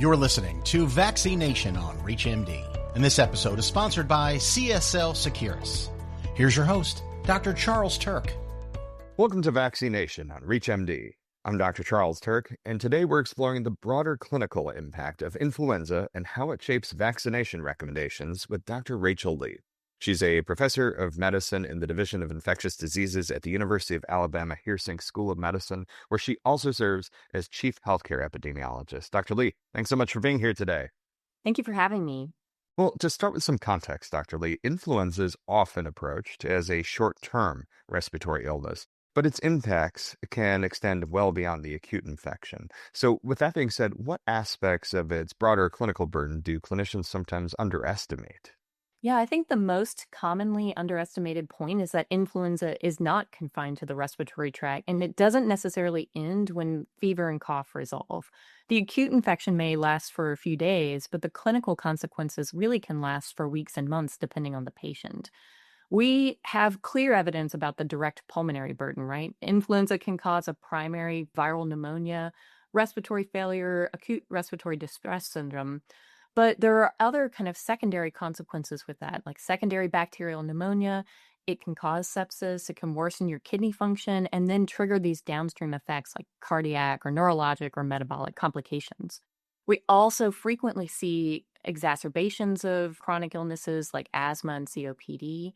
You're listening to VacciNation on ReachMD, and this episode is sponsored by CSL Seqirus. Here's your host, Dr. Charles Turck. Welcome to VacciNation on ReachMD. I'm Dr. Charles Turck, and today we're exploring the broader clinical impact of influenza and how it shapes vaccination recommendations with Dr. Rachael Lee. She's a professor of medicine in the Division of Infectious Diseases at the University of Alabama School of Medicine, where she also serves as Chief Healthcare Epidemiologist. Dr. Lee, thanks so much for being here today. Thank you for having me. Well, to start with some context, Dr. Lee, influenza is often approached as a short-term respiratory illness, but its impacts can extend well beyond the acute infection. So with that being said, what aspects of its broader clinical burden do clinicians sometimes underestimate? Yeah, I think the most commonly underestimated point is that influenza is not confined to the respiratory tract, and it doesn't necessarily end when fever and cough resolve. The acute infection may last for a few days, but the clinical consequences really can last for weeks and months, depending on the patient. We have clear evidence about the direct pulmonary burden, right? Influenza can cause a primary viral pneumonia, respiratory failure, acute respiratory distress syndrome. But there are other kind of secondary consequences with that, like secondary bacterial pneumonia. It can cause sepsis, it can worsen your kidney function, and then trigger these downstream effects like cardiac or neurologic or metabolic complications. We also frequently see exacerbations of chronic illnesses like asthma and COPD.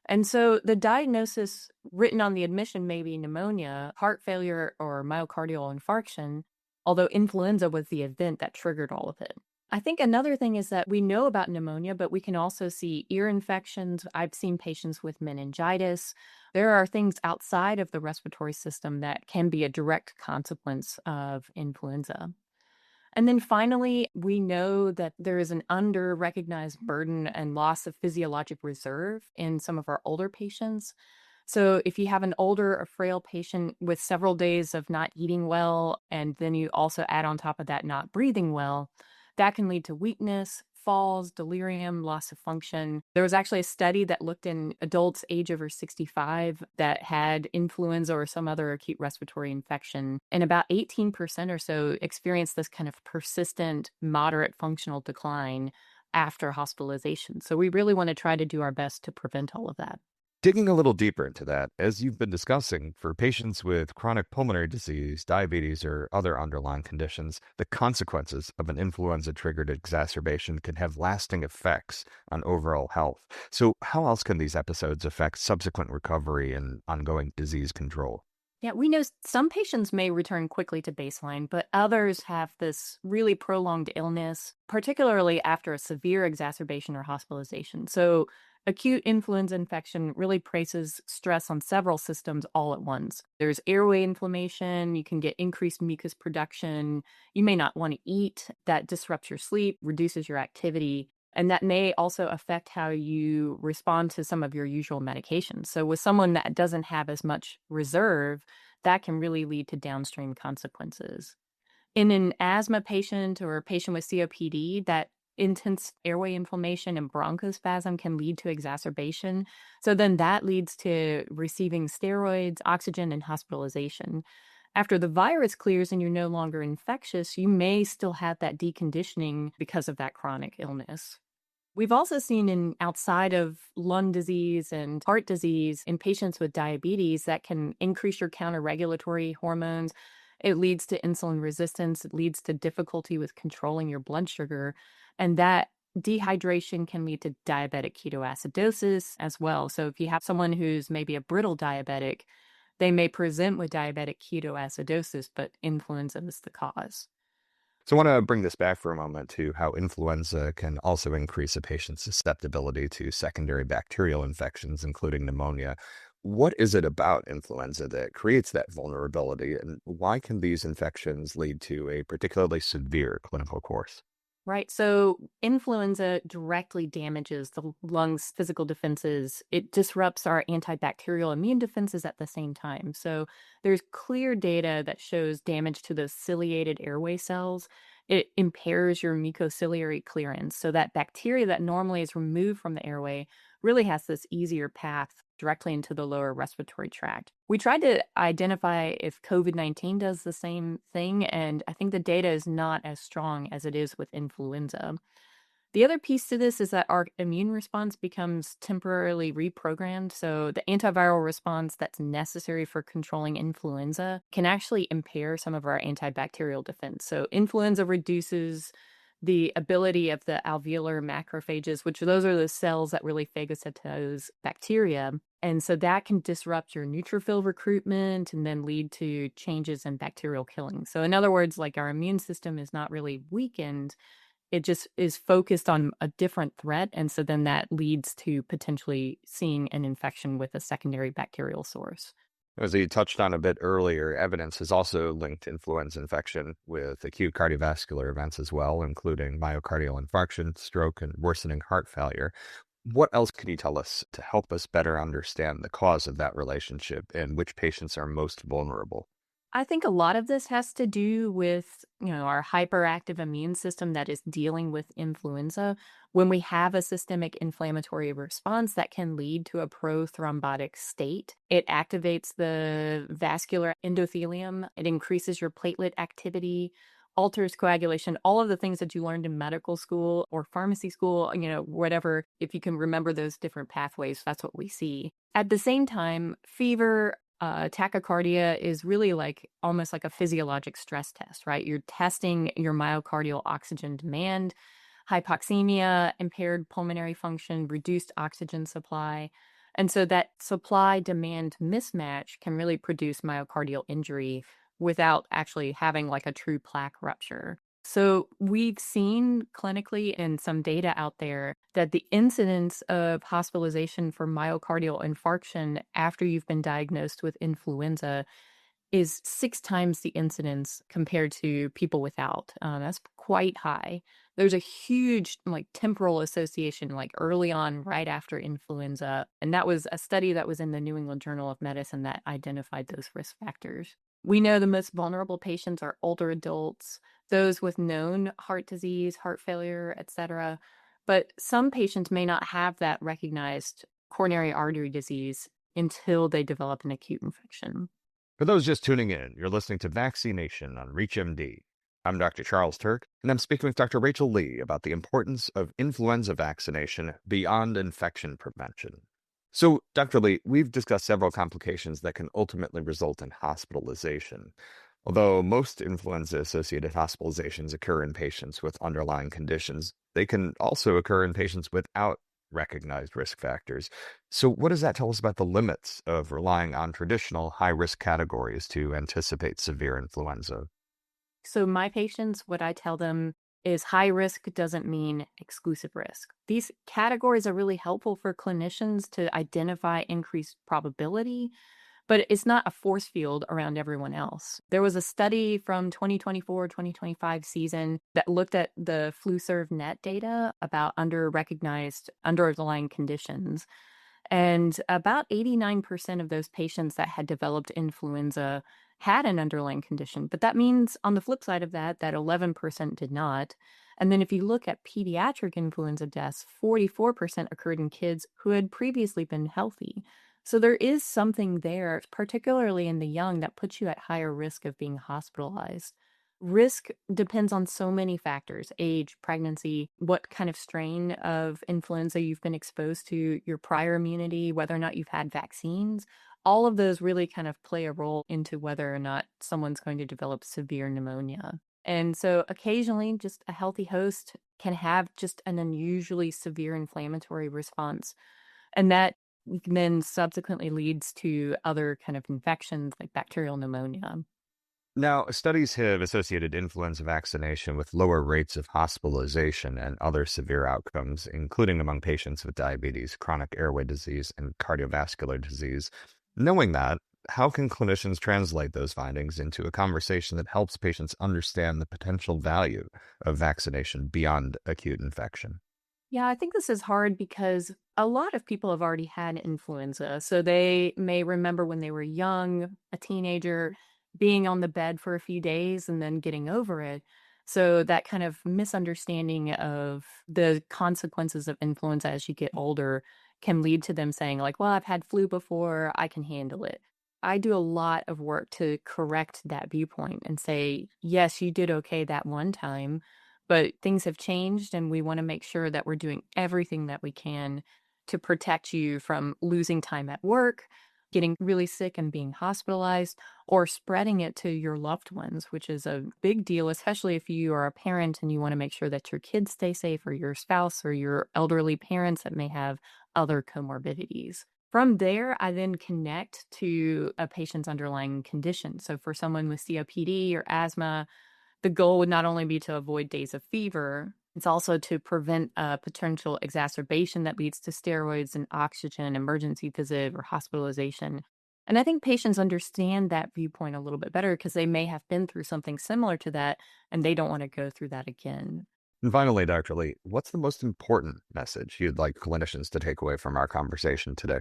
And so the diagnosis written on the admission may be pneumonia, heart failure, or myocardial infarction, although influenza was the event that triggered all of it. I think another thing is that we know about pneumonia, but we can also see ear infections. I've seen patients with meningitis. There are things outside of the respiratory system that can be a direct consequence of influenza. And then finally, we know that there is an under-recognized burden and loss of physiologic reserve in some of our older patients. So if you have an older or frail patient with several days of not eating well, and then you also add on top of that not breathing well, that can lead to weakness, falls, delirium, loss of function. There was actually a study that looked in adults age over 65 that had influenza or some other acute respiratory infection, and about 18% or so experienced this kind of persistent, moderate functional decline after hospitalization. So we really want to try to do our best to prevent all of that. Digging a little deeper into that, as you've been discussing, for patients with chronic pulmonary disease, diabetes, or other underlying conditions, the consequences of an influenza-triggered exacerbation can have lasting effects on overall health. So how else can these episodes affect subsequent recovery and ongoing disease control? Yeah, we know some patients may return quickly to baseline, but others have this really prolonged illness, particularly after a severe exacerbation or hospitalization. So acute influenza infection really places stress on several systems all at once. There's airway inflammation, you can get increased mucus production, you may not want to eat, that disrupts your sleep, reduces your activity. And that may also affect how you respond to some of your usual medications. So with someone that doesn't have as much reserve, that can really lead to downstream consequences. In an asthma patient or a patient with COPD, that intense airway inflammation and bronchospasm can lead to exacerbation. So then that leads to receiving steroids, oxygen, and hospitalization. After the virus clears and you're no longer infectious, you may still have that deconditioning because of that chronic illness. We've also seen outside of lung disease and heart disease in patients with diabetes that can increase your counter-regulatory hormones. It leads to insulin resistance. It leads to difficulty with controlling your blood sugar. And that dehydration can lead to diabetic ketoacidosis as well. So if you have someone who's maybe a brittle diabetic, they may present with diabetic ketoacidosis, but influenza is the cause. So I want to bring this back for a moment to how influenza can also increase a patient's susceptibility to secondary bacterial infections, including pneumonia. What is it about influenza that creates that vulnerability, and why can these infections lead to a particularly severe clinical course? Right. So influenza directly damages the lungs' physical defenses. It disrupts our antibacterial immune defenses at the same time. So there's clear data that shows damage to those ciliated airway cells. it impairs your mucociliary clearance. So that bacteria that normally is removed from the airway really has this easier path directly into the lower respiratory tract. We tried to identify if COVID-19 does the same thing, and I think the data is not as strong as it is with influenza. The other piece to this is that our immune response becomes temporarily reprogrammed. So the antiviral response that's necessary for controlling influenza can actually impair some of our antibacterial defense. So influenza reduces the ability of the alveolar macrophages, which those are the cells that really phagocytose bacteria. And so that can disrupt your neutrophil recruitment and then lead to changes in bacterial killing. So in other words, like our immune system is not really weakened, it just is focused on a different threat, and so then that leads to potentially seeing an infection with a secondary bacterial source. As you touched on a bit earlier, evidence has also linked influenza infection with acute cardiovascular events as well, including myocardial infarction, stroke, and worsening heart failure. What else can you tell us to help us better understand the cause of that relationship and which patients are most vulnerable? I think a lot of this has to do with, our hyperactive immune system that is dealing with influenza. When we have a systemic inflammatory response that can lead to a prothrombotic state, it activates the vascular endothelium, it increases your platelet activity, alters coagulation, all of the things that you learned in medical school or pharmacy school, whatever, if you can remember those different pathways, that's what we see. At the same time, fever, tachycardia is really like almost like a physiologic stress test, right? You're testing your myocardial oxygen demand, hypoxemia, impaired pulmonary function, reduced oxygen supply. And so that supply demand mismatch can really produce myocardial injury without actually having like a true plaque rupture. So we've seen clinically in some data out there that the incidence of hospitalization for myocardial infarction after you've been diagnosed with influenza is 6 times the incidence compared to people without. That's quite high. There's a huge like temporal association like early on right after influenza. And that was a study that was in the New England Journal of Medicine that identified those risk factors. We know the most vulnerable patients are older adults, those with known heart disease, heart failure, etc. But some patients may not have that recognized coronary artery disease until they develop an acute infection. For those just tuning in, you're listening to VacciNation on ReachMD. I'm Dr. Charles Turck, and I'm speaking with Dr. Rachael Lee about the importance of influenza vaccination beyond infection prevention. So, Dr. Lee, we've discussed several complications that can ultimately result in hospitalization. Although most influenza-associated hospitalizations occur in patients with underlying conditions, they can also occur in patients without recognized risk factors. So, what does that tell us about the limits of relying on traditional high-risk categories to anticipate severe influenza? So my patients, what I tell them is high risk doesn't mean exclusive risk. These categories are really helpful for clinicians to identify increased probability, but it's not a force field around everyone else. There was a study from 2024-2025 season that looked at the FluServe-Net data about under-recognized underlying conditions. And about 89% of those patients that had developed influenza had an underlying condition. But that means on the flip side of that, that 11% did not. And then if you look at pediatric influenza deaths, 44% occurred in kids who had previously been healthy. So there is something there, particularly in the young, that puts you at higher risk of being hospitalized. Risk depends on so many factors: age, pregnancy, what kind of strain of influenza you've been exposed to, your prior immunity, whether or not you've had vaccines. All of those really kind of play a role into whether or not someone's going to develop severe pneumonia. And so occasionally, just a healthy host can have just an unusually severe inflammatory response. And that then subsequently leads to other kind of infections like bacterial pneumonia. Now, studies have associated influenza vaccination with lower rates of hospitalization and other severe outcomes, including among patients with diabetes, chronic airway disease, and cardiovascular disease. Knowing that, how can clinicians translate those findings into a conversation that helps patients understand the potential value of vaccination beyond acute infection? Yeah, I think this is hard because a lot of people have already had influenza. So they may remember when they were young, a teenager, being on the bed for a few days and then getting over it. So that kind of misunderstanding of the consequences of influenza as you get older can lead to them saying like, well, I've had flu before, I can handle it. I do a lot of work to correct that viewpoint and say, yes, you did okay that one time, but things have changed and we want to make sure that we're doing everything that we can to protect you from losing time at work, getting really sick and being hospitalized, or spreading it to your loved ones, which is a big deal, especially if you are a parent and you want to make sure that your kids stay safe, or your spouse or your elderly parents that may have other comorbidities. From there, I then connect to a patient's underlying condition. So for someone with COPD or asthma, the goal would not only be to avoid days of fever, it's also to prevent a potential exacerbation that leads to steroids and oxygen, emergency visit, or hospitalization. And I think patients understand that viewpoint a little bit better because they may have been through something similar to that and they don't want to go through that again. And finally, Dr. Lee, what's the most important message you'd like clinicians to take away from our conversation today?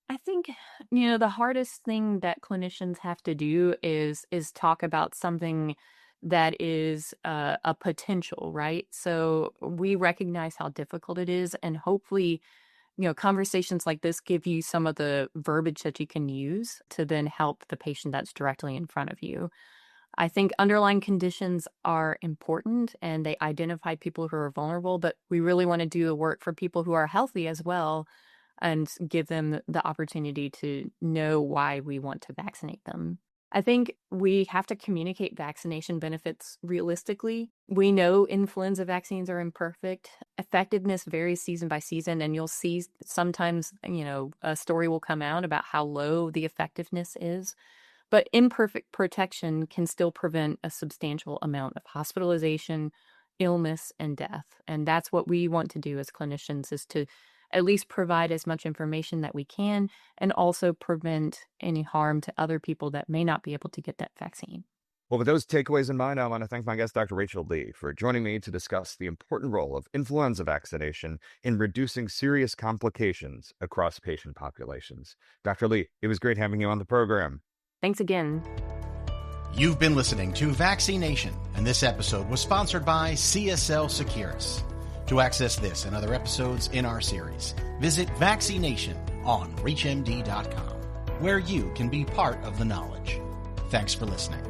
I think, the hardest thing that clinicians have to do is talk about something that is a potential, right? So we recognize how difficult it is, and hopefully, conversations like this give you some of the verbiage that you can use to then help the patient that's directly in front of you. I think underlying conditions are important and they identify people who are vulnerable, but we really want to do the work for people who are healthy as well and give them the opportunity to know why we want to vaccinate them. I think we have to communicate vaccination benefits realistically. We know influenza vaccines are imperfect. Effectiveness varies season by season, and you'll see sometimes, a story will come out about how low the effectiveness is. But imperfect protection can still prevent a substantial amount of hospitalization, illness, and death. And that's what we want to do as clinicians, is to at least provide as much information that we can and also prevent any harm to other people that may not be able to get that vaccine. Well, with those takeaways in mind, I want to thank my guest, Dr. Rachael Lee, for joining me to discuss the important role of influenza vaccination in reducing serious complications across patient populations. Dr. Lee, it was great having you on the program. Thanks again. You've been listening to VacciNation, and this episode was sponsored by CSL Seqirus. To access this and other episodes in our series, visit VacciNation on ReachMD.com, where you can be part of the knowledge. Thanks for listening.